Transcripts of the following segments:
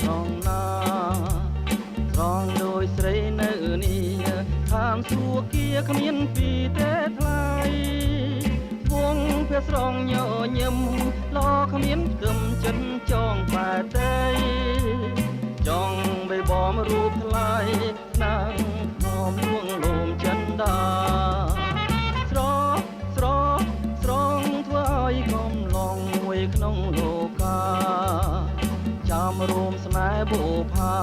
ត្រង់ណាត្រង់ដោយស្រីនៅនេះឋានសួគ៌គ្មានពីទេថ្លៃវងព្រះស្រងញញឹមឡគ្មានខ្ទឹមចិនចងបែទេចង់បីបំរូបថ្លៃណាងហមលួងលោមចិនដាស្រងធ្វើឲ្យកំឡងមួយក្នុងលោកាចាំរួមស្នេហ៍បុផា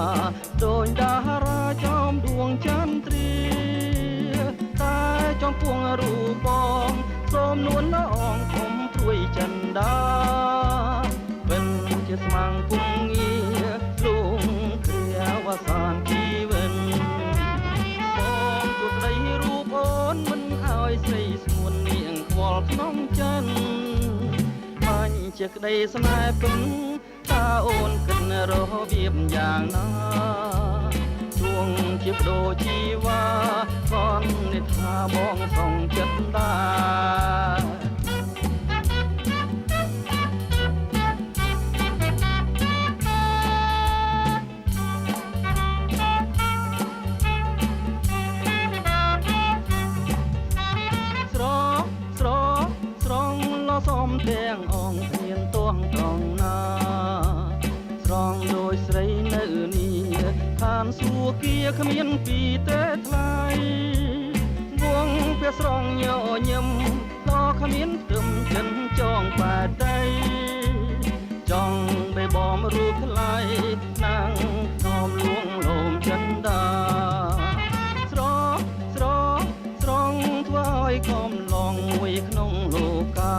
ដូចតារាចំដួងចន្ទ្រាតែចំពួងរូបបងសូមនួនល្អងធំព្រួយចិនដាវិញជាស្មាំងពុំងាលងគ្រាវសានជីវិតបងជួបស្ដីរូបអូនមិនឲ្យស្រីស្ងួននាងខ្វល់ក្នុងចិនបាញ់ជាក្ដីស្នេហ៍ពឹងតើអូនគិតរបៀបយ៉ាងណាជួងជាបដូរជីវ៉ាសន្និដ្ឋាបងសងចិត្តដែរសំទាំងអងគ្មានទាស់ត្រង់ណាស្រងដោយស្រីនៅនេះឋានសួគ៌គ្មានពីទេថ្លៃវងព្រះស្រងញញឹមដល់គ្មានខ្ទឹមចិនចងបែតីចង់បីបំរូបថ្លៃណាងនាំលួងលោមចិនដាស្រងធ្វើឲ្យកំឡងមួយក្នុងលោកា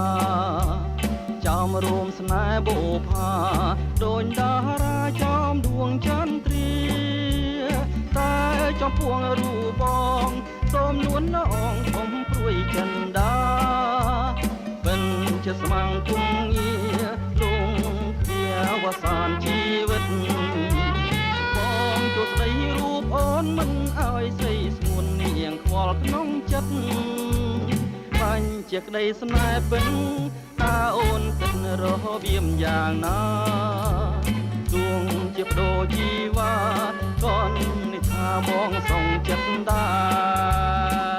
ចាំរួមស្នេហ៍បុផាដូចតារាចំដួងចន្ទ្រាតែចំពួងរូបបងសូមនួនល្អងធំព្រួយចិនដាវិញជាស្មាំងគុំងាលងគ្រាវសានជីវិតបងជួបស្ដីរូបអូនមិនឲ្យស្រីស្ងួននាងខ្វល់ក្នុងចិត្តបាញ់ជាក្ដីស្នេហ៍ពឹងតើអូនគិតរបៀបយ៉ាងណាជួងជាបដូរជីវ៉ាកននិថាបងសងចិត្តដែរ